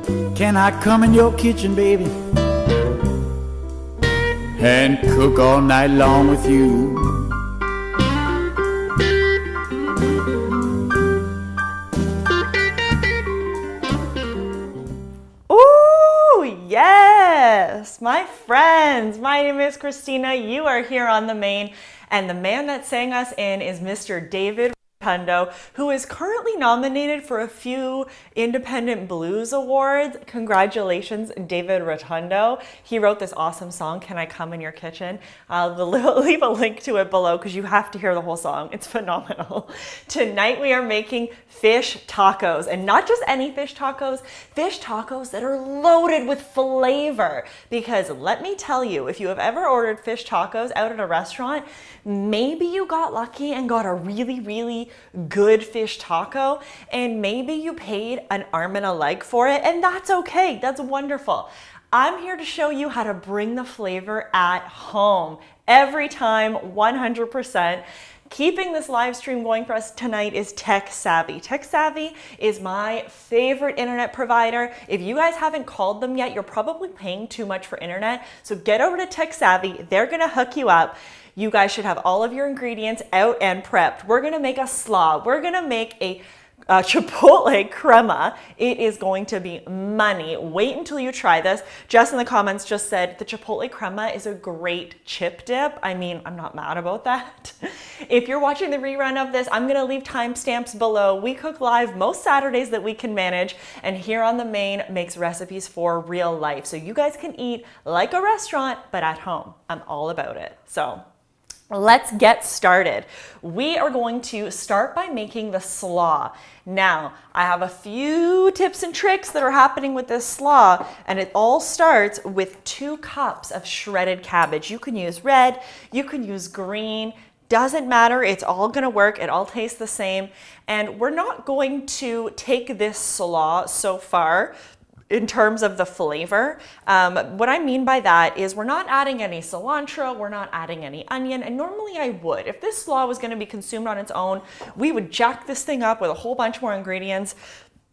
Can I come in your kitchen, baby, and cook all night long with you? Ooh, yes, my friends. My name is Christina. You are here on The Main, and the man that sang us in is Mr. David Rotundo, who is currently nominated for a few Independent Blues Awards. Congratulations, David Rotundo. He wrote this awesome song, Can I Come in Your Kitchen? I'll leave a link to it below because you have to hear the whole song. It's phenomenal. Tonight we are making fish tacos, and not just any fish tacos that are loaded with flavor. Because let me tell you, if you have ever ordered fish tacos out at a restaurant, maybe you got lucky and got a really, really good fish taco, and maybe you paid an arm and a leg for it, and that's okay. That's wonderful. I'm here to show you how to bring the flavor at home every time, 100%. Keeping this live stream going for us tonight is Tech-Savvy. Tech-Savvy is my favorite internet provider. If you guys haven't called them yet, you're probably paying too much for internet. So get over to Tech-Savvy. They're gonna hook you up. You guys should have all of your ingredients out and prepped. We're gonna make a slaw. We're gonna make a Chipotle Crema. It is going to be money. Wait until you try this. Jess in the comments just said the Chipotle Crema is a great chip dip. I mean, I'm not mad about that. If you're watching the rerun of this, I'm gonna leave timestamps below. We cook live most Saturdays that we can manage, and here on The Main makes recipes for real life. So you guys can eat like a restaurant, but at home. I'm all about it. So let's get started. We are going to start by making the slaw. Now, I have a few tips and tricks that are happening with this slaw, and it all starts with 2 cups of shredded cabbage. You can use red, you can use green, doesn't matter, it's all gonna work, it all tastes the same. And we're not going to take this slaw so far in terms of the flavor. What I mean by that is we're not adding any cilantro, we're not adding any onion, and normally I would. If this slaw was gonna be consumed on its own, we would jack this thing up with a whole bunch more ingredients.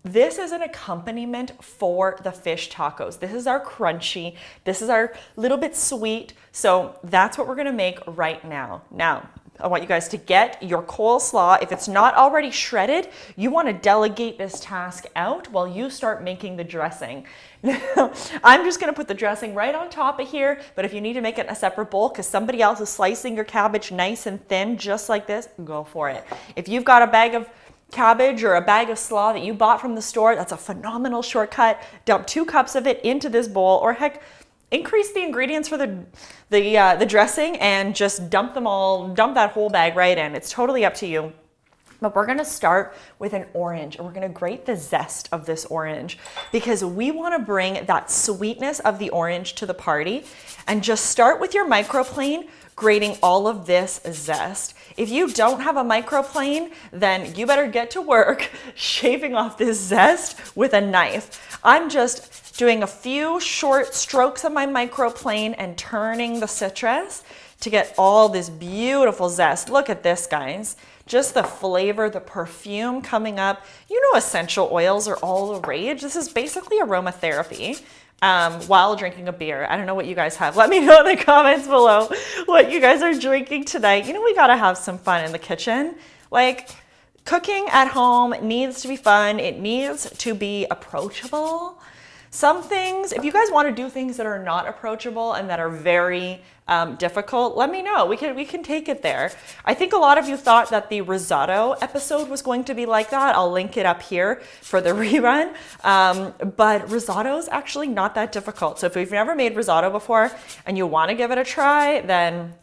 This is an accompaniment for the fish tacos. This is our crunchy, this is our little bit sweet, so that's what we're gonna make right now. Now, I want you guys to get your coleslaw. If it's not already shredded, you want to delegate this task out while you start making the dressing. Now, I'm just going to put the dressing right on top of here, but if you need to make it in a separate bowl because somebody else is slicing your cabbage nice and thin, just like this, go for it. If you've got a bag of cabbage or a bag of slaw that you bought from the store, that's a phenomenal shortcut. Dump 2 cups of it into this bowl, or heck, increase the ingredients for the dressing and just dump that whole bag right in. It's totally up to you. But we're gonna start with an orange, and we're gonna grate the zest of this orange because we wanna bring that sweetness of the orange to the party. And just start with your microplane, grating all of this zest. If you don't have a microplane, then you better get to work shaving off this zest with a knife. I'm just doing a few short strokes of my microplane and turning the citrus to get all this beautiful zest. Look at this, guys. Just the flavor, the perfume coming up. You know, essential oils are all the rage. This is basically aromatherapy while drinking a beer. I don't know what you guys have. Let me know in the comments below what you guys are drinking tonight. You know, we gotta have some fun in the kitchen. Like, cooking at home needs to be fun. It needs to be approachable. Some things, if you guys want to do things that are not approachable and that are very difficult, let me know. We can take it there. I think a lot of you thought that the risotto episode was going to be like that. I'll link it up here for the rerun. But risotto is actually not that difficult. So if you've never made risotto before and you want to give it a try, then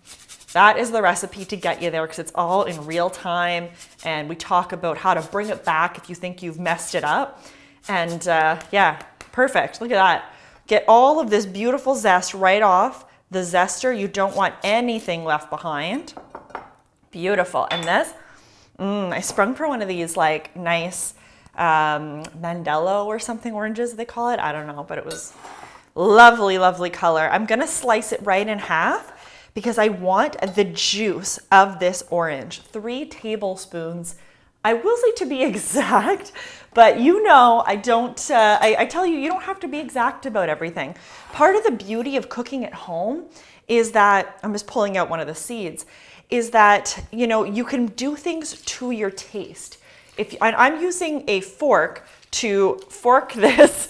that is the recipe to get you there because it's all in real time. And we talk about how to bring it back if you think you've messed it up. And yeah. Perfect, look at that. Get all of this beautiful zest right off the zester. You don't want anything left behind. Beautiful, and this, I sprung for one of these like nice Mandela or something oranges they call it. I don't know, but it was lovely, lovely color. I'm gonna slice it right in half because I want the juice of this orange. 3 tablespoons I will say to be exact, but you know, I don't, I tell you, you don't have to be exact about everything. Part of the beauty of cooking at home is that, I'm just pulling out one of the seeds, is that, you know, you can do things to your taste. If I'm using a fork to fork this,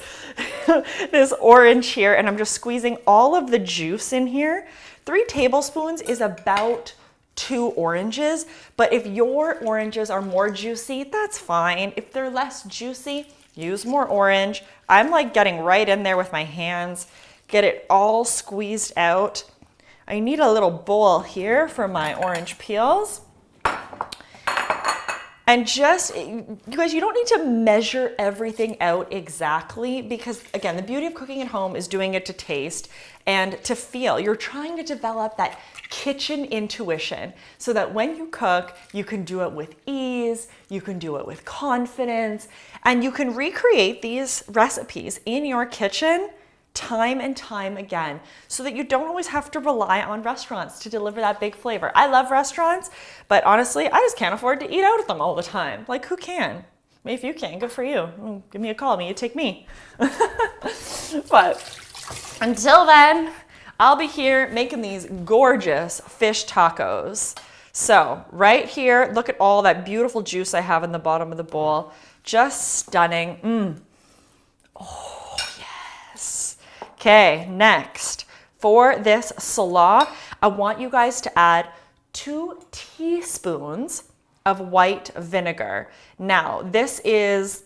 this orange here, and I'm just squeezing all of the juice in here. 3 tablespoons is about 2 oranges, but if your oranges are more juicy, that's fine. If they're less juicy, use more orange. I'm like getting right in there with my hands, get it all squeezed out. I need a little bowl here for my orange peels. And just, you guys, you don't need to measure everything out exactly because, again, the beauty of cooking at home is doing it to taste and to feel. You're trying to develop that kitchen intuition so that when you cook, you can do it with ease, you can do it with confidence, and you can recreate these recipes in your kitchen time and time again so that you don't always have to rely on restaurants to deliver that big flavor. I love restaurants, but honestly, I just can't afford to eat out at them all the time. Like, who can? Maybe if you can, good for you. Give me a call, you take me. But until then, I'll be here making these gorgeous fish tacos. So right here, look at all that beautiful juice I have in the bottom of the bowl. Just stunning. Oh. Okay, next, for this slaw, I want you guys to add 2 teaspoons of white vinegar. Now, this is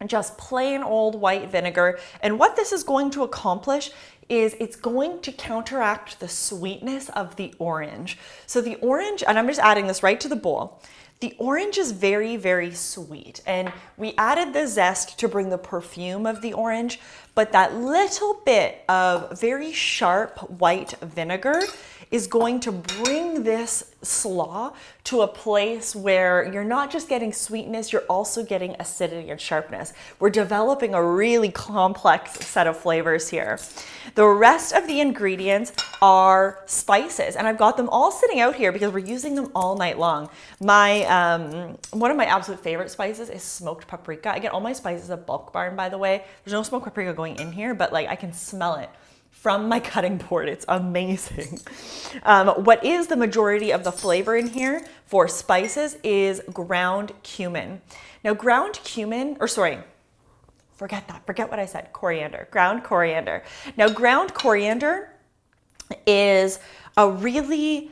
just plain old white vinegar, and what this is going to accomplish is it's going to counteract the sweetness of the orange. So the orange, and I'm just adding this right to the bowl, the orange is very, very sweet, and we added the zest to bring the perfume of the orange, but that little bit of very sharp white vinegar is going to bring this slaw to a place where you're not just getting sweetness, you're also getting acidity and sharpness. We're developing a really complex set of flavors here. The rest of the ingredients are spices, and I've got them all sitting out here because we're using them all night long. My one of my absolute favorite spices is smoked paprika. I get all my spices at Bulk Barn, by the way. There's no smoked paprika going in here, but like I can smell it from my cutting board. It's amazing. What is the majority of the flavor in here for spices is ground cumin. Now ground cumin, or sorry, forget what I said, coriander, ground coriander. Now ground coriander is a really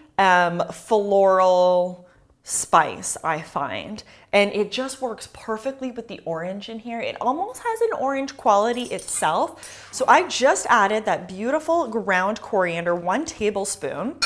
floral spice, I find, and it just works perfectly with the orange in here. It almost has an orange quality itself. So I just added that beautiful ground coriander, 1 tablespoon.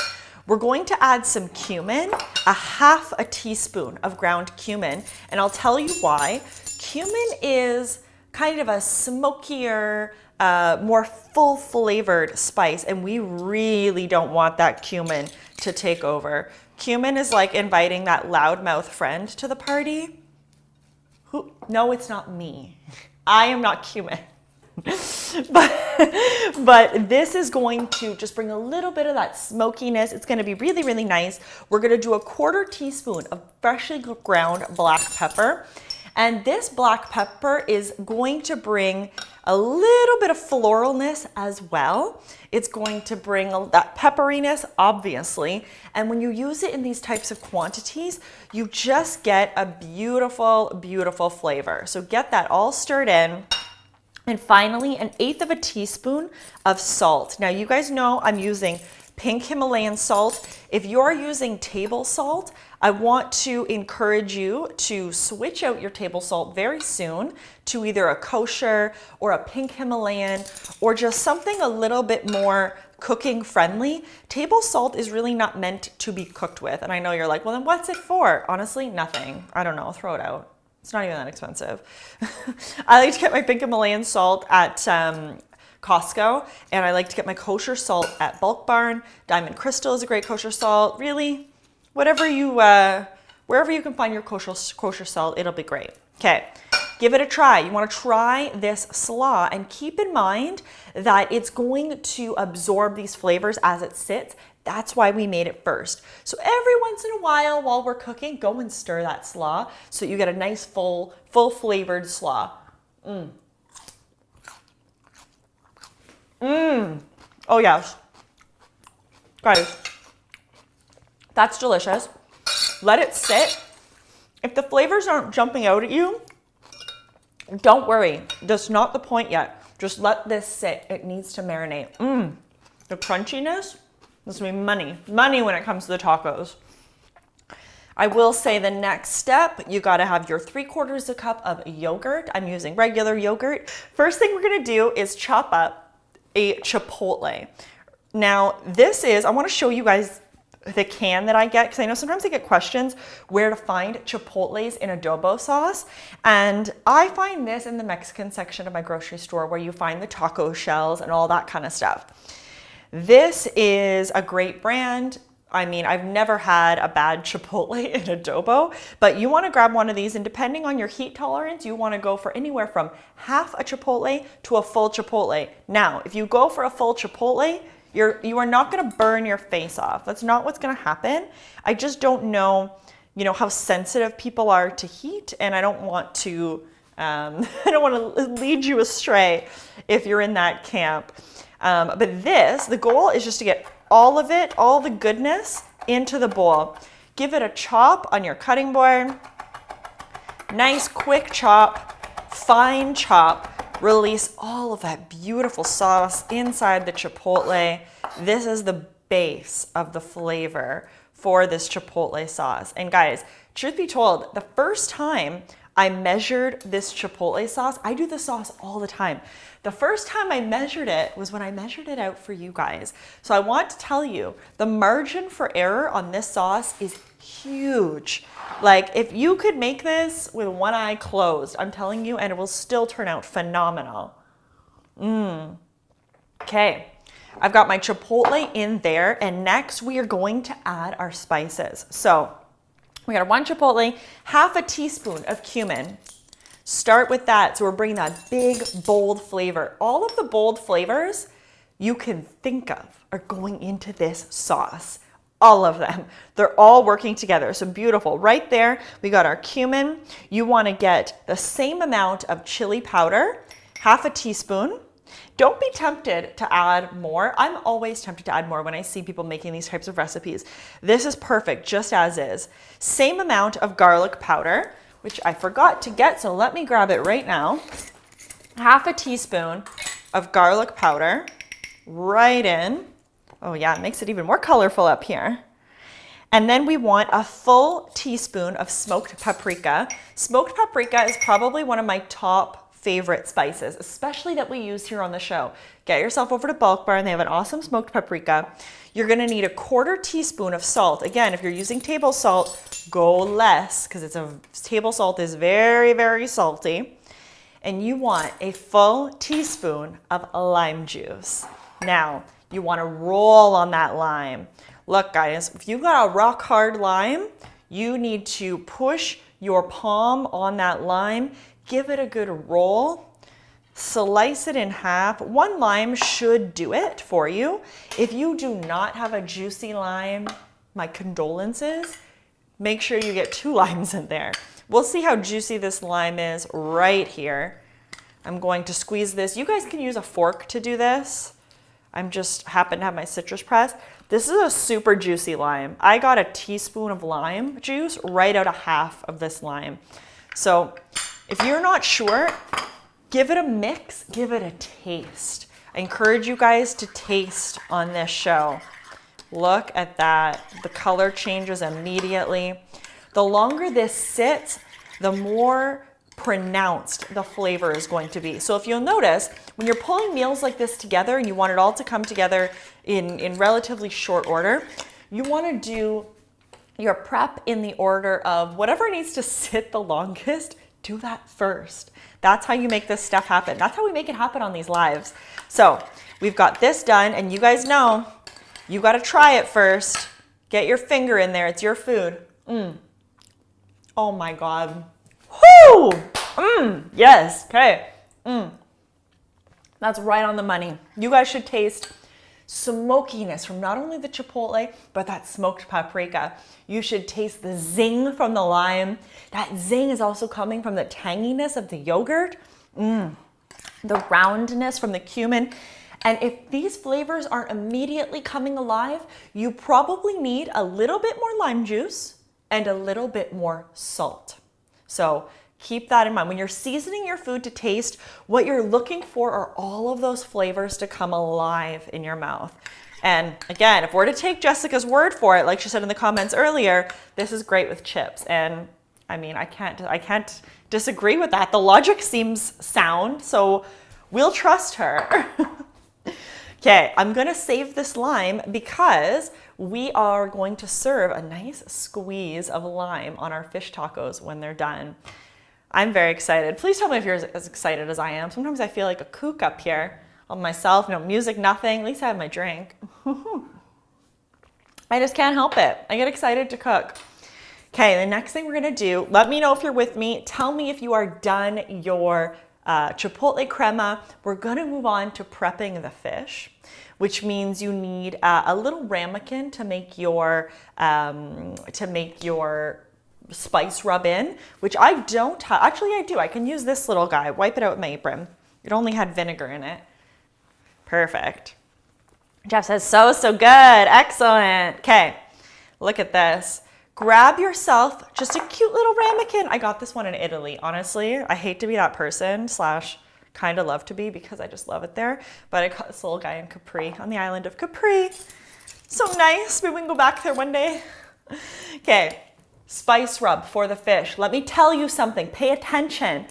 We're going to add some cumin, a 1/2 teaspoon of ground cumin, and I'll tell you why. Cumin is kind of a smokier, more full flavored spice, and we really don't want that cumin to take over. Cumin is like inviting that loudmouth friend to the party. Who? No, it's not me. I am not cumin. but this is going to just bring a little bit of that smokiness. It's going to be really, really nice. We're going to do a 1/4 teaspoon of freshly ground black pepper. And this black pepper is going to bring a little bit of floralness as well. It's going to bring that pepperiness, obviously. And when you use it in these types of quantities, you just get a beautiful, beautiful flavor. So get that all stirred in. And finally, 1/8 teaspoon of salt. Now, you guys know I'm using pink Himalayan salt. If you're using table salt, I want to encourage you to switch out your table salt very soon to either a kosher or a pink Himalayan or just something a little bit more cooking friendly. Table salt is really not meant to be cooked with. And I know you're like, well, then what's it for? Honestly, nothing. I don't know, throw it out. It's not even that expensive. I like to get my pink Himalayan salt at Costco, and I like to get my kosher salt at Bulk Barn. Diamond Crystal is a great kosher salt. Really, whatever you, wherever you can find your kosher salt, it'll be great. Okay, give it a try. You want to try this slaw, and keep in mind that it's going to absorb these flavors as it sits That's why we made it first. So every once in a while we're cooking, go and stir that slaw so you get a nice full flavored slaw. Oh yes. Guys, that's delicious. Let it sit. If the flavors aren't jumping out at you, don't worry. That's not the point yet. Just let this sit. It needs to marinate. The crunchiness, this will be money. Money when it comes to the tacos. I will say the next step, you gotta have your 3/4 a cup of yogurt. I'm using regular yogurt. First thing we're gonna do is chop up a chipotle. Now this is, I wanna show you guys the can that I get, because I know sometimes I get questions where to find chipotles in adobo sauce. And I find this in the Mexican section of my grocery store where you find the taco shells and all that kind of stuff. This is a great brand. I mean, I've never had a bad chipotle in adobo, but you want to grab one of these, and depending on your heat tolerance, you want to go for anywhere from half a chipotle to a full chipotle. Now, if you go for a full chipotle, you are not going to burn your face off. That's not what's going to happen. I just don't know, how sensitive people are to heat, and I don't want to lead you astray if you're in that camp. But the goal is just to get all of it, all the goodness into the bowl. Give it a chop on your cutting board. Nice quick chop, fine chop. Release all of that beautiful sauce inside the chipotle. This is the base of the flavor for this chipotle sauce. And guys, truth be told, the first time I measured this chipotle sauce, I do this sauce all the time. The first time I measured it was when I measured it out for you guys. So I want to tell you, the margin for error on this sauce is huge. Like, if you could make this with one eye closed, I'm telling you, and it will still turn out phenomenal. Okay, I've got my chipotle in there, and next we are going to add our spices. So we got 1 chipotle, half a teaspoon of cumin. Start with that. So we're bringing that big, bold flavor. All of the bold flavors you can think of are going into this sauce. All of them. They're all working together. So beautiful. Right there, we got our cumin. You want to get the same amount of chili powder, half a teaspoon. Don't be tempted to add more. I'm always tempted to add more when I see people making these types of recipes. This is perfect, just as is. Same amount of garlic powder, which I forgot to get, so let me grab it right now. Half a teaspoon of garlic powder, right in. Oh yeah, it makes it even more colorful up here. And then we want a full teaspoon of smoked paprika. Smoked paprika is probably one of my top favorite spices, especially that we use here on the show. Get yourself over to Bulk Bar and they have an awesome smoked paprika. You're gonna need a 1/4 teaspoon of salt. Again, if you're using table salt, go less, because table salt is very, very salty. And you want a full teaspoon of lime juice. Now, you want to roll on that lime. Look guys, if you've got a rock hard lime, you need to push your palm on that lime, give it a good roll, slice it in half. 1 lime should do it for you. If you do not have a juicy lime, my condolences. Make sure you get 2 limes in there. We'll see how juicy this lime is right here. I'm going to squeeze this. You guys can use a fork to do this. I'm just happen to have my citrus press. This is a super juicy lime. I got a teaspoon of lime juice right out of half of this lime. So if you're not sure, give it a mix, give it a taste. I encourage you guys to taste on this show. Look at that. The color changes immediately. The longer this sits, the more pronounced the flavor is going to be. So if you'll notice, when you're pulling meals like this together and you want it all to come together in relatively short order, you want to do your prep in the order of whatever needs to sit the longest, do that first. That's how you make this stuff happen. That's how we make it happen on these lives. So we've got this done, and you guys know, you got to try it first. Get your finger in there. It's your food. Oh my God. Whoo! Yes. Okay. That's right on the money. You guys should taste smokiness from not only the chipotle, but that smoked paprika. You should taste the zing from the lime. That zing is also coming from the tanginess of the yogurt, the roundness from the cumin. And if these flavors aren't immediately coming alive, you probably need a little bit more lime juice and a little bit more salt. So keep that in mind. When you're seasoning your food to taste, what you're looking for are all of those flavors to come alive in your mouth. And again, if we're to take Jessica's word for it, like she said in the comments earlier, this is great with chips. And I mean, I can't disagree with that. The logic seems sound, so we'll trust her. Okay, I'm gonna save this lime because we are going to serve a nice squeeze of lime on our fish tacos when they're done. I'm very excited. Please tell me if you're as excited as I am. Sometimes I feel like a kook up here on myself. No music, nothing. At least I have my drink. I just can't help it. I get excited to cook. Okay, the next thing we're gonna do, let me know if you're with me. Tell me if you are done your Chipotle Crema. We're gonna move on to prepping the fish, which means you need a little ramekin to make your spice rub in, which I don't have. Actually, I do. I can use this little guy. Wipe it out with my apron. It only had vinegar in it. Perfect. Jeff says, so good. Excellent. Okay, look at this. Grab yourself just a cute little ramekin. I got this one in Italy. Honestly, I hate to be that person / kind of love to be because I just love it there. But I got this little guy in Capri, on the island of Capri. So nice. Maybe we can go back there one day. Okay, spice rub for the fish. Let me tell you something. Pay attention.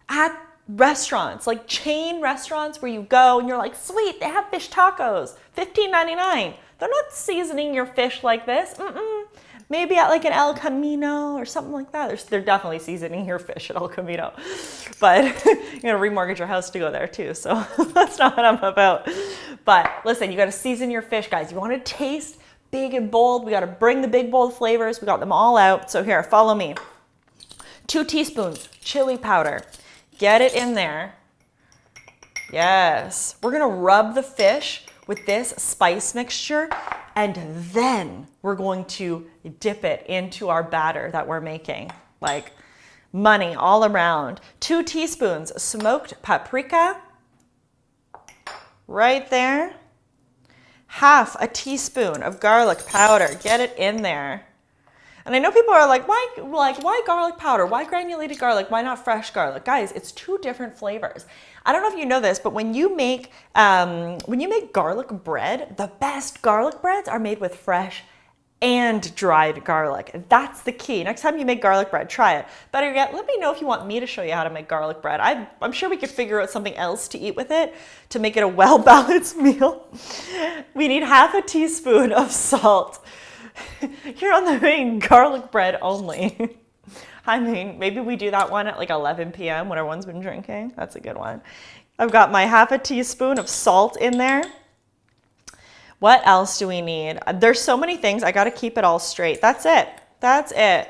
At restaurants, like chain restaurants where you go and you're like, sweet, they have fish tacos, $15.99. They're not seasoning your fish like this. Maybe at like an El Camino or something like that. They're definitely seasoning your fish at El Camino. But you're gonna remortgage your house to go there too, so that's not what I'm about. But listen, you gotta season your fish, guys. You wanna taste big and bold. We gotta bring the big, bold flavors. We got them all out. So here, follow me. 2 teaspoons chili powder. Get it in there. Yes. We're gonna rub the fish with this spice mixture, and then we're going to dip it into our batter that we're making. Like money all around. 2 teaspoons smoked paprika, right there. Half a teaspoon of garlic powder. Get it in there. And I know people are like, why garlic powder? Why granulated garlic? Why not fresh garlic? Guys, it's 2 different flavors. I don't know if you know this, but when you make garlic bread, the best garlic breads are made with fresh and dried garlic. That's the key. Next time you make garlic bread, try it. Better yet, let me know if you want me to show you how to make garlic bread. I'm sure we could figure out something else to eat with it to make it a well-balanced meal. We need half a teaspoon of salt. You're on the main garlic bread only. I mean, maybe we do that one at like 11 p.m. when everyone's been drinking. That's a good one. I've got my half a teaspoon of salt in there. What else do we need? There's so many things. I got to keep it all straight. That's it. That's it.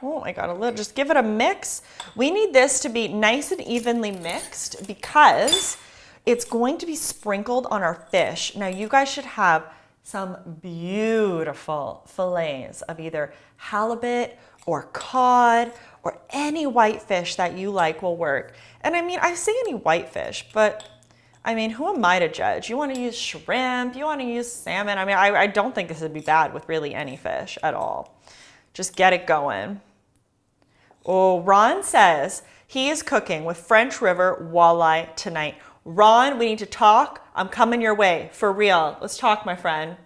Oh my God, just give it a mix. We need this to be nice and evenly mixed because it's going to be sprinkled on our fish. Now you guys should have some beautiful fillets of either halibut or cod or any white fish that you like will work. And I mean, I say any white fish, but I mean, who am I to judge? You want to use shrimp, you want to use salmon. I mean, I don't think this would be bad with really any fish at all. Just get it going. Oh, Ron says he is cooking with French River walleye tonight. Ron, we need to talk. I'm coming your way, for real. Let's talk, my friend.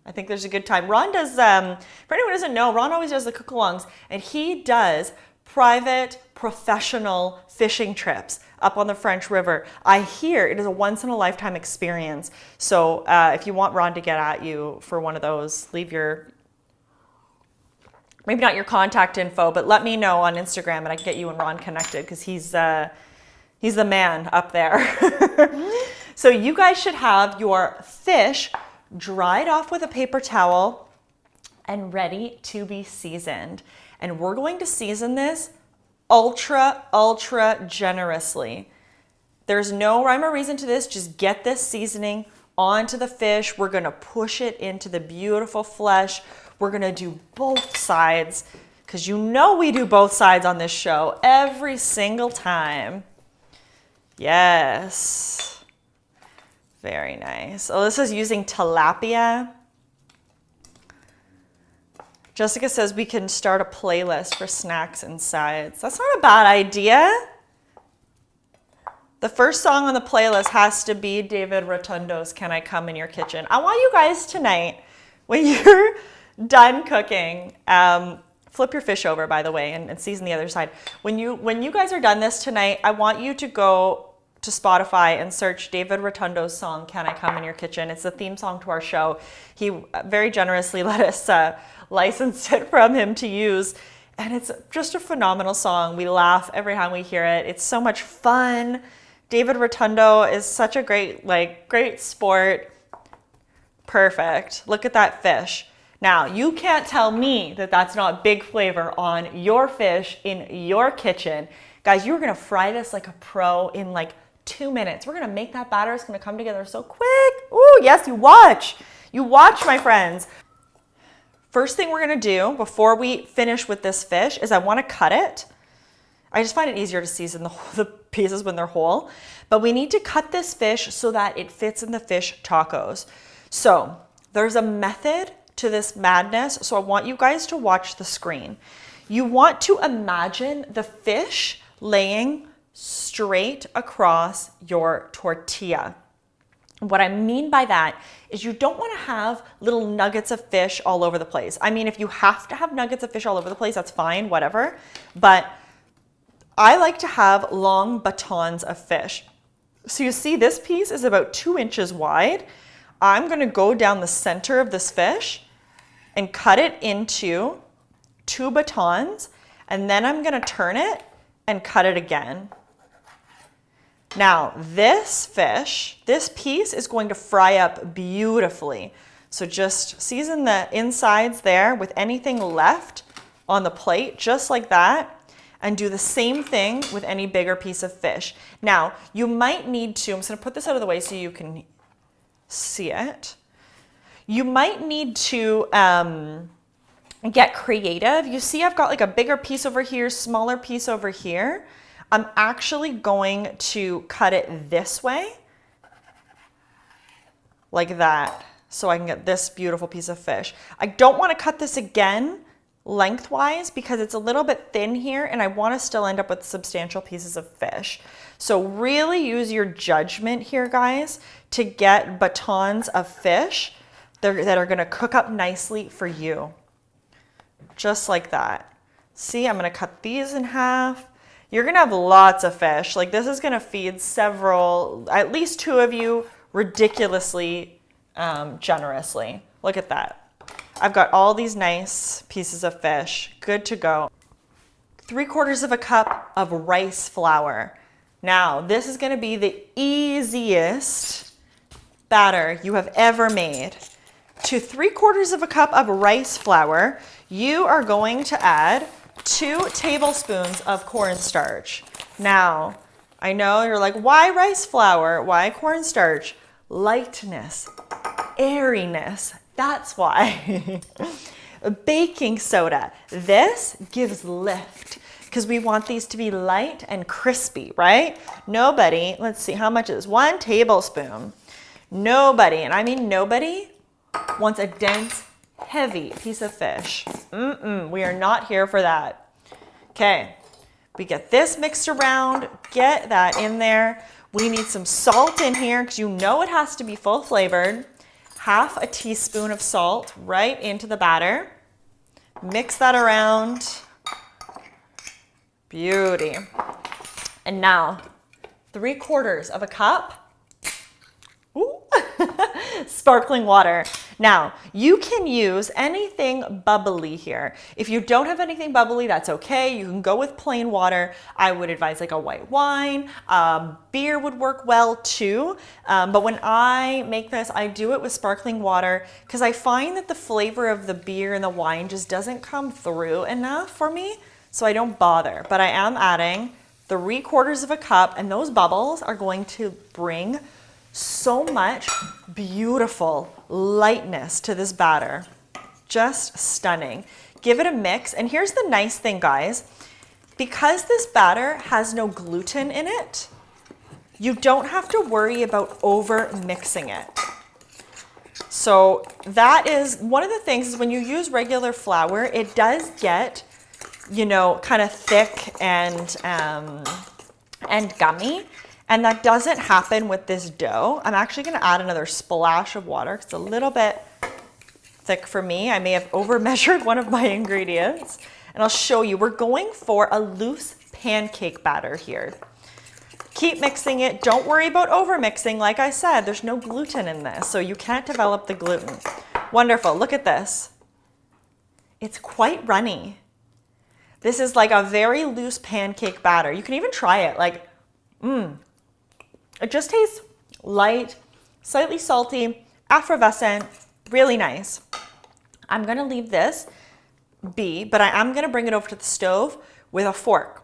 I think there's a good time. Ron does, for anyone who doesn't know, Ron always does the cook-alongs, and he does private, professional fishing trips up on the French River. I hear it is a once-in-a-lifetime experience. So if you want Ron to get at you for one of those, leave your, maybe not your contact info, but let me know on Instagram and I can get you and Ron connected because he's the man up there. So you guys should have your fish dried off with a paper towel and ready to be seasoned. And we're going to season this ultra, ultra generously. There's no rhyme or reason to this. Just get this seasoning onto the fish. We're gonna push it into the beautiful flesh. We're gonna do both sides, because you know we do both sides on this show every single time. Yes. Very nice. Alyssa's using tilapia. Jessica says we can start a playlist for snacks and sides. That's not a bad idea. The first song on the playlist has to be David Rotundo's Can I Come in Your Kitchen? I want you guys tonight, when you're done cooking, flip your fish over, by the way, and season the other side. When you guys are done this tonight, I want you to go to Spotify and search David Rotundo's song, Can I Come in Your Kitchen? It's the theme song to our show. He very generously let us license it from him to use. And it's just a phenomenal song. We laugh every time we hear it. It's so much fun. David Rotundo is such a great sport. Perfect. Look at that fish. Now, you can't tell me that that's not big flavor on your fish in your kitchen. Guys, you're gonna fry this like a pro in like 2 minutes. We're gonna make that batter. It's gonna come together so quick. Ooh, yes, you watch. You watch, my friends. First thing we're gonna do before we finish with this fish is I wanna cut it. I just find it easier to season the pieces when they're whole. But we need to cut this fish so that it fits in the fish tacos. So there's a method to this madness. So I want you guys to watch the screen. You want to imagine the fish laying straight across your tortilla. What I mean by that is you don't want to have little nuggets of fish all over the place. I mean, if you have to have nuggets of fish all over the place, that's fine, whatever. But I like to have long batons of fish. So you see this piece is about 2 inches wide. I'm going to go down the center of this fish and cut it into 2 batons, and then I'm going to turn it and cut it again. Now, this fish, this piece is going to fry up beautifully. So just season the insides there with anything left on the plate, just like that, and do the same thing with any bigger piece of fish. Now, you might need to, I'm just gonna put this out of the way so you can see it. You might need to get creative. You see I've got like a bigger piece over here, smaller piece over here. I'm actually going to cut it this way, like that, so I can get this beautiful piece of fish. I don't want to cut this again lengthwise because it's a little bit thin here and I want to still end up with substantial pieces of fish. So really use your judgment here, guys, to get batons of fish that are going to cook up nicely for you. Just like that. See, I'm going to cut these in half. You're going to have lots of fish. Like this is going to feed several, at least 2 of you ridiculously generously. Look at that. I've got all these nice pieces of fish. Good to go. 3/4 cup of rice flour. Now, this is going to be the easiest batter you have ever made. To 3/4 cup of rice flour, you are going to add 2 tablespoons of cornstarch. Now, I know you're like, why rice flour? Why cornstarch? Lightness, airiness, that's why. Baking soda, this gives lift because we want these to be light and crispy, right? Nobody, let's see, how much is 1 tablespoon? Nobody, and I mean nobody, wants a dense, heavy piece of fish. We are not here for that. Okay, we get this mixed around, get that in there. We need some salt in here because you know it has to be full flavored. 1/2 teaspoon of salt right into the batter. Mix that around. Beauty. And now 3/4 cup. Ooh. Sparkling water. Now, you can use anything bubbly here. If you don't have anything bubbly, that's okay. You can go with plain water. I would advise like a white wine. Beer would work well too. But when I make this, I do it with sparkling water because I find that the flavor of the beer and the wine just doesn't come through enough for me. So I don't bother. But I am adding 3/4 cup, and those bubbles are going to bring So much beautiful lightness to this batter. Just stunning. Give it a mix. And here's the nice thing, guys. Because this batter has no gluten in it, you don't have to worry about over mixing it. So that is one of the things is when you use regular flour, it does get, you know, kind of thick and gummy. And that doesn't happen with this dough. I'm actually gonna add another splash of water because it's a little bit thick for me. I may have over measured one of my ingredients. And I'll show you, we're going for a loose pancake batter here. Keep mixing it. Don't worry about over mixing. Like I said, there's no gluten in this, so you can't develop the gluten. Wonderful, look at this. It's quite runny. This is like a very loose pancake batter. You can even try it, like, It just tastes light, slightly salty, effervescent, really nice. I'm gonna leave this be, but I am gonna bring it over to the stove with a fork.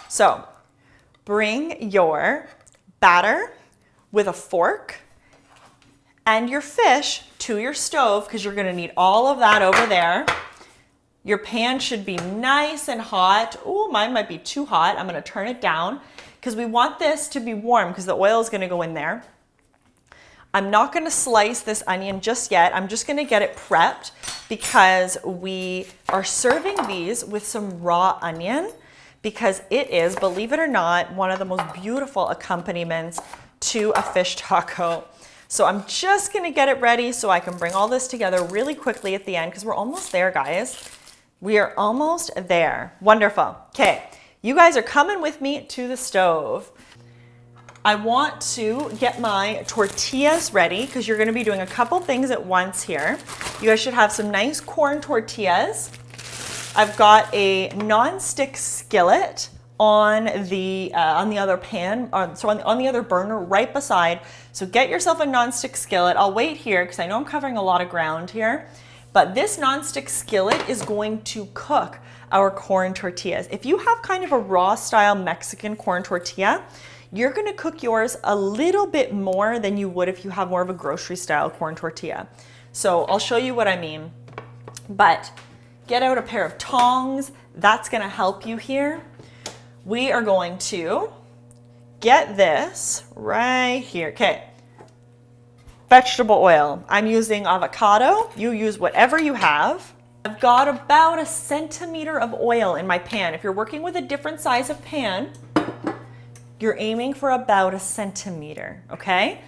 So bring your batter with a fork and your fish to your stove because you're gonna need all of that over there. Your pan should be nice and hot. Oh, mine might be too hot. I'm gonna turn it down because we want this to be warm because the oil is gonna go in there. I'm not gonna slice this onion just yet. I'm just gonna get it prepped because we are serving these with some raw onion because it is, believe it or not, one of the most beautiful accompaniments to a fish taco. So I'm just gonna get it ready so I can bring all this together really quickly at the end because we're almost there, guys. We are almost there. Wonderful. Okay, you guys are coming with me to the stove. I want to get my tortillas ready because you're gonna be doing a couple things at once here. You guys should have some nice corn tortillas. I've got a non-stick skillet on the other pan, on the other burner right beside. So get yourself a non-stick skillet. I'll wait here because I know I'm covering a lot of ground here. But this non-stick skillet is going to cook our corn tortillas. If you have kind of a raw style Mexican corn tortilla, you're gonna cook yours a little bit more than you would if you have more of a grocery style corn tortilla. So I'll show you what I mean. But get out a pair of tongs. That's gonna help you here. We are going to get this right here. Okay. Vegetable oil. I'm using avocado. You use whatever you have. I've got about 1 centimeter of oil in my pan. If you're working with a different size of pan, you're aiming for about 1 centimeter, okay?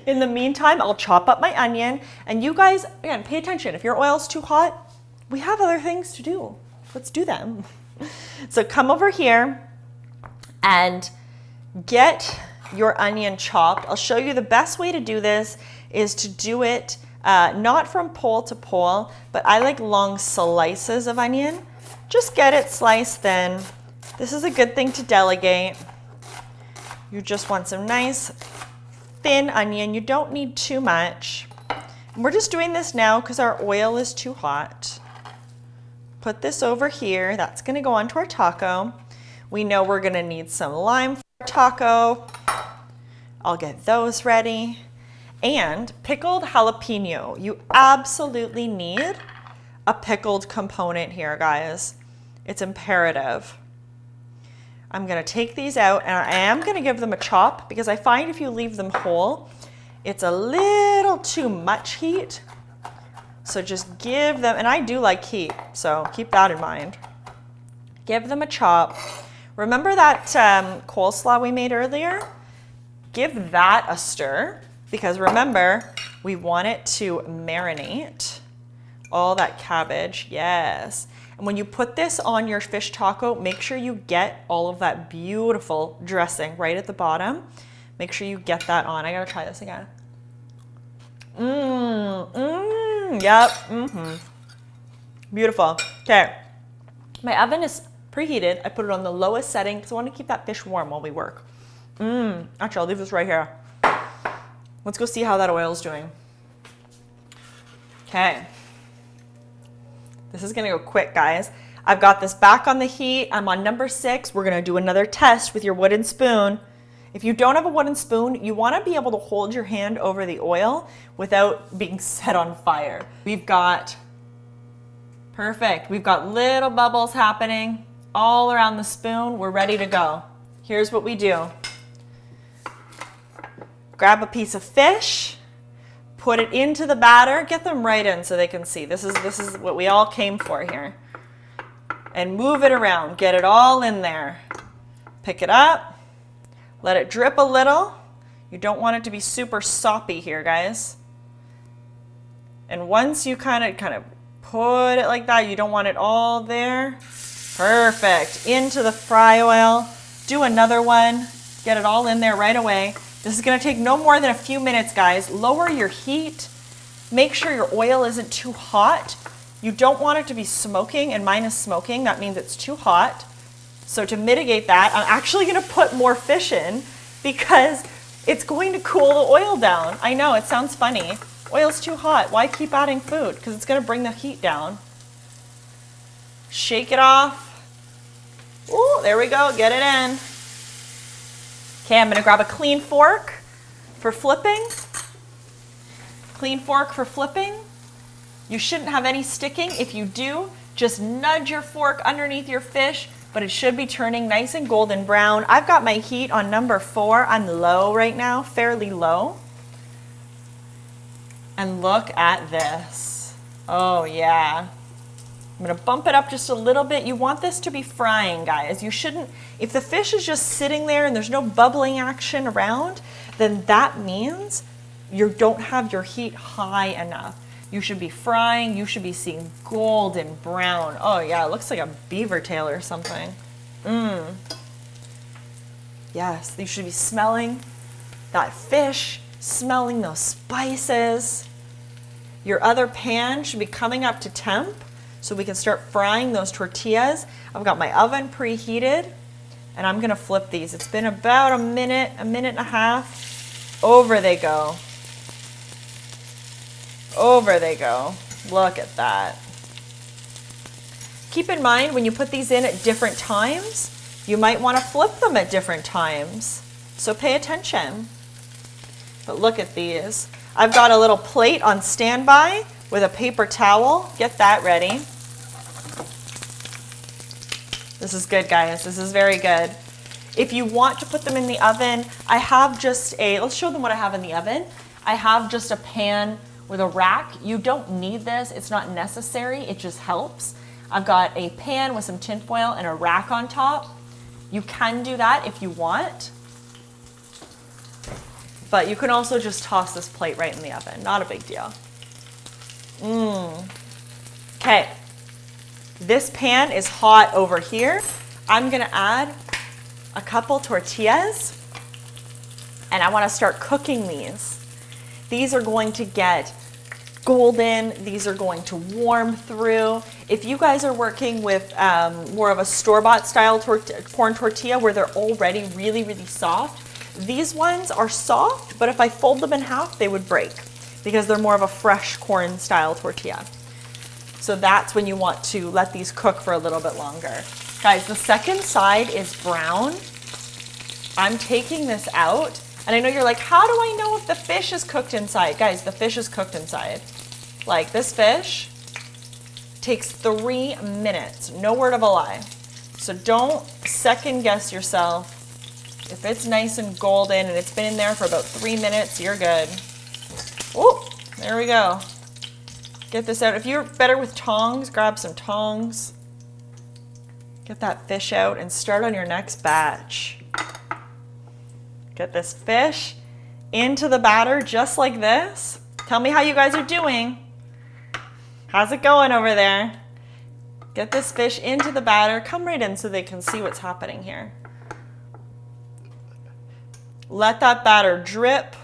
In the meantime, I'll chop up my onion. And you guys, again, pay attention. If your oil's too hot, we have other things to do. Let's do them. So come over here and get your onion chopped. I'll show you the best way to do this is to do it not from pole to pole, but I like long slices of onion. Just get it sliced thin. This is a good thing to delegate. You just want some nice thin onion. You don't need too much. And we're just doing this now because our oil is too hot. Put this over here. That's gonna go onto our taco. We know we're gonna need some lime for our taco. I'll get those ready. And pickled jalapeno. You absolutely need a pickled component here, guys. It's imperative. I'm gonna take these out and I am gonna give them a chop because I find if you leave them whole, it's a little too much heat. So just give them, and I do like heat, so keep that in mind. Give them a chop. Remember that coleslaw we made earlier? Give that a stir because remember, we want it to marinate. All that cabbage, yes. And when you put this on your fish taco, make sure you get all of that beautiful dressing right at the bottom. Make sure you get that on. I gotta try this again. Yep, Beautiful, okay. My oven is preheated. I put it on the lowest setting because I want to keep that fish warm while we work. Actually, I'll leave this right here. Let's go see how that oil is doing. Okay. This is gonna go quick, guys. I've got this back on the heat. I'm on number 6. We're gonna do another test with your wooden spoon. If you don't have a wooden spoon, you want to be able to hold your hand over the oil without being set on fire. We've got, perfect. We've got little bubbles happening all around the spoon. We're ready to go. Here's what we do. Grab a piece of fish, put it into the batter, get them right in so they can see. This is what we all came for here. And move it around, get it all in there. Pick it up. Let it drip a little. You don't want it to be super soppy here, guys. And once you kind of put it like that, you don't want it all there. Perfect. Into the fry oil. Do another one. Get it all in there right away. This is going to take no more than a few minutes, guys. Lower your heat. Make sure your oil isn't too hot. You don't want it to be smoking, and mine is smoking. That means it's too hot. So to mitigate that, I'm actually going to put more fish in because it's going to cool the oil down. I know, it sounds funny. Oil's too hot. Why keep adding food? Because it's going to bring the heat down. Shake it off. Ooh, there we go. Get it in. Okay, I'm going to grab a clean fork for flipping. Clean fork for flipping. You shouldn't have any sticking. If you do, just nudge your fork underneath your fish, but it should be turning nice and golden brown. I've got my heat on number 4. I'm low right now, fairly low. And look at this. Oh yeah. I'm gonna bump it up just a little bit. You want this to be frying, guys. You shouldn't, if the fish is just sitting there and there's no bubbling action around, then that means you don't have your heat high enough. You should be frying, you should be seeing golden brown. Oh yeah, it looks like a beaver tail or something. Yes, you should be smelling that fish, smelling those spices. Your other pan should be coming up to temp so we can start frying those tortillas. I've got my oven preheated and I'm gonna flip these. It's been about a minute and a half. Over they go. Over they go. Look at that. Keep in mind when you put these in at different times, you might want to flip them at different times. So pay attention. But look at these. I've got a little plate on standby with a paper towel. Get that ready. This is good, guys. This is very good. If you want to put them in the oven, I have just let's show them what I have in the oven. I have just a pan with a rack. You don't need this, it's not necessary, it just helps. I've got a pan with some tin foil and a rack on top. You can do that if you want, but you can also just toss this plate right in the oven, not a big deal. Okay, this pan is hot over here. I'm gonna add a couple tortillas and I wanna start cooking these. These are going to get golden. These are going to warm through. If you guys are working with more of a store-bought style corn tortilla where they're already really, really soft, these ones are soft, but if I fold them in half, they would break because they're more of a fresh corn style tortilla. So that's when you want to let these cook for a little bit longer. Guys, the second side is brown. I'm taking this out. And I know you're like, how do I know if the fish is cooked inside? Guys, the fish is cooked inside. Like this fish takes 3 minutes, no word of a lie. So don't second guess yourself. If it's nice and golden and it's been in there for about 3 minutes, you're good. Oh, there we go. Get this out. If you're better with tongs, grab some tongs. Get that fish out and start on your next batch. Get this fish into the batter just like this. Tell me how you guys are doing. How's it going over there? Get this fish into the batter. Come right in so they can see what's happening here. Let that batter drip.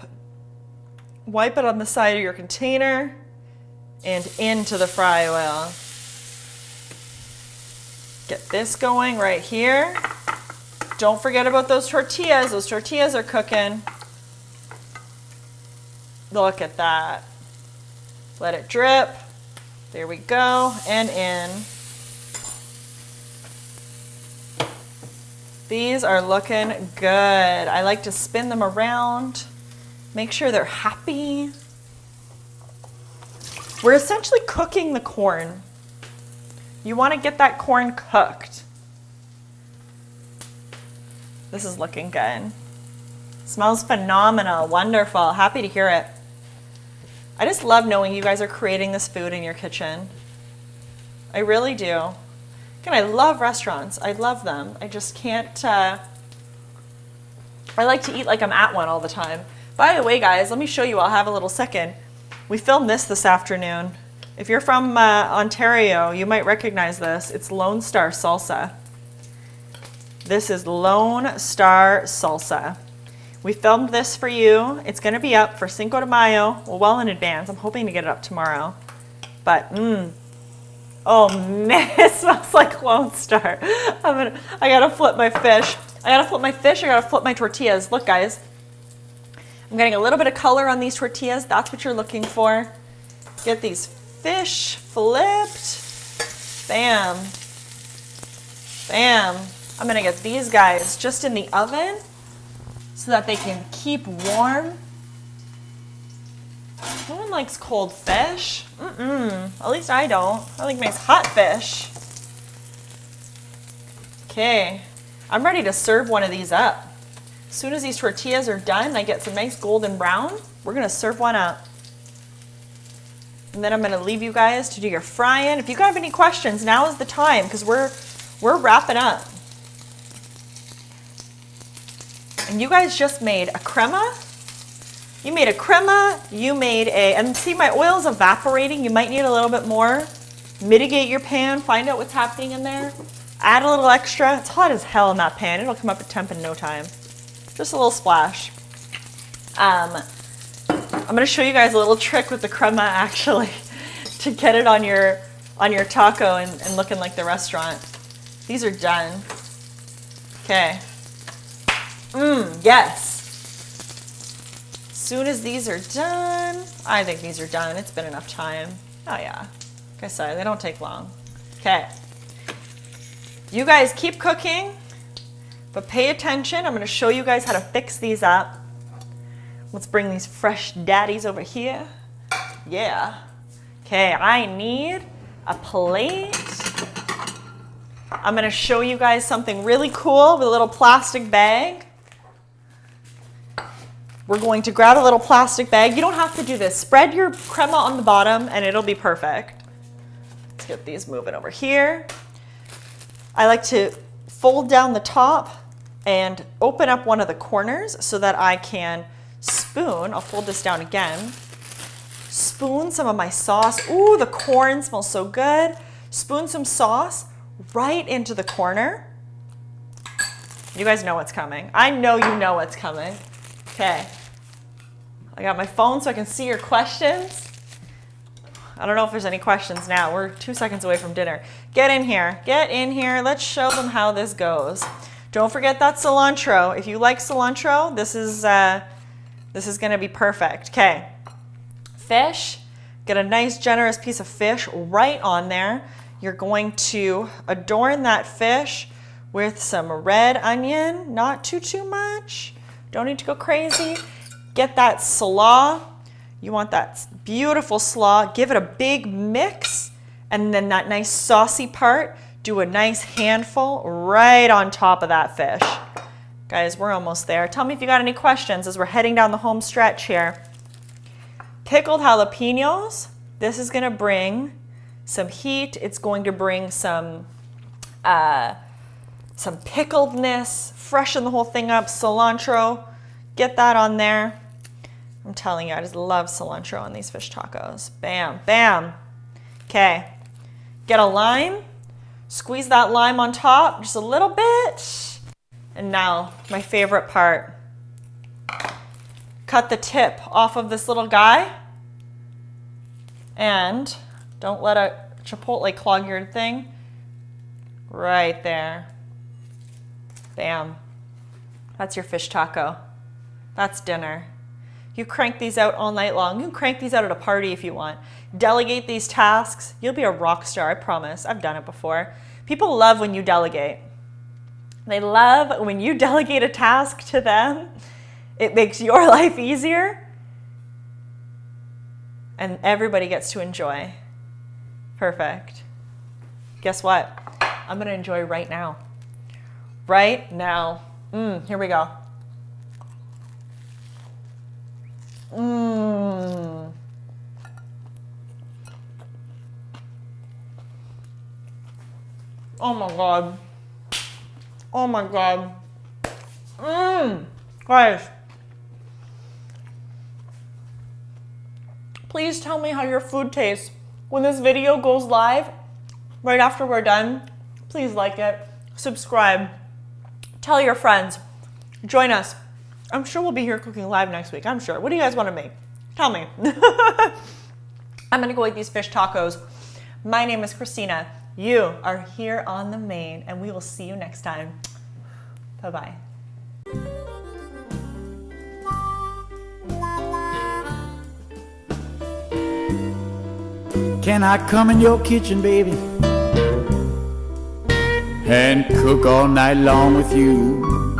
Wipe it on the side of your container and into the fry oil. Get this going right here. Don't forget about those tortillas. Those tortillas are cooking. Look at that. Let it drip. There we go. And in. These are looking good. I like to spin them around, make sure they're happy. We're essentially cooking the corn. You want to get that corn cooked. This is looking good. Smells phenomenal, wonderful, happy to hear it. I just love knowing you guys are creating this food in your kitchen. I really do. Again, I love restaurants. I love them. I just can't, I like to eat like I'm at one all the time. By the way, guys, let me show you. I'll have a little second. We filmed this afternoon. If you're from Ontario, you might recognize this. It's Lone Star salsa. This is Lone Star salsa. We filmed this for you. It's going to be up for Cinco de Mayo, well in advance. I'm hoping to get it up tomorrow. But, oh man, it smells like Lone Star. I gotta flip my fish. I gotta flip my tortillas. Look, guys. I'm getting a little bit of color on these tortillas. That's what you're looking for. Get these fish flipped. Bam. Bam. I'm gonna get these guys just in the oven so that they can keep warm. No one likes cold fish. At least I don't. I like nice hot fish. Okay, I'm ready to serve one of these up. As soon as these tortillas are done, I get some nice golden brown. We're gonna serve one up. And then I'm gonna leave you guys to do your frying. If you have any questions, now is the time because we're wrapping up. And you guys just made a crema. You made a crema, you made and see my oil's evaporating. You might need a little bit more. Mitigate your pan, find out what's happening in there. Add a little extra. It's hot as hell in that pan. It'll come up at temp in no time. Just a little splash. I'm gonna show you guys a little trick with the crema actually to get it on your taco and looking like the restaurant. These are done. Okay. Yes. As soon as these are done, I think these are done. It's been enough time. Oh yeah. Like I said, they don't take long. Okay. You guys keep cooking, but pay attention. I'm going to show you guys how to fix these up. Let's bring these fresh daddies over here. Yeah. Okay, I need a plate. I'm going to show you guys something really cool with a little plastic bag. We're going to grab a little plastic bag. You don't have to do this. Spread your crema on the bottom and it'll be perfect. Let's get these moving over here. I like to fold down the top and open up one of the corners so that I can spoon. I'll fold this down again. Spoon some of my sauce. Ooh, the corn smells so good. Spoon some sauce right into the corner. You guys know what's coming. I know you know what's coming. Okay. I got my phone so I can see your questions. I don't know if there's any questions now. We're 2 seconds away from dinner. Get in here. Get in here. Let's show them how this goes. Don't forget that cilantro. If you like cilantro, this is going to be perfect. Okay. Fish. Get a nice generous piece of fish right on there. You're going to adorn that fish with some red onion. Not too much. Don't need to go crazy. Get that slaw. You want that beautiful slaw. Give it a big mix. And then that nice saucy part, do a nice handful right on top of that fish. Guys, we're almost there. Tell me if you got any questions as we're heading down the home stretch here. Pickled jalapenos. This is going to bring some heat. It's going to bring some pickledness, freshen the whole thing up. Cilantro. Get that on there. I'm telling you, I just love cilantro on these fish tacos. Bam, bam. Okay. Get a lime. Squeeze that lime on top just a little bit. And now, my favorite part. Cut the tip off of this little guy. And don't let a chipotle clog your thing. Right there. Bam. That's your fish taco. That's dinner. You crank these out all night long. You can crank these out at a party if you want. Delegate these tasks. You'll be a rock star, I promise. I've done it before. People love when you delegate. They love when you delegate a task to them. It makes your life easier. And everybody gets to enjoy. Perfect. Guess what? I'm going to enjoy right now. Right now. Here we go. Oh my God. Oh my God. Guys. Please tell me how your food tastes. When this video goes live, right after we're done, please like it, subscribe, tell your friends, join us. I'm sure we'll be here cooking live next week, I'm sure. What do you guys want to make? Tell me. I'm gonna go eat these fish tacos. My name is Christina. You are here on the main, and we will see you next time. Bye-bye. Can I come in your kitchen, baby, and cook all night long with you?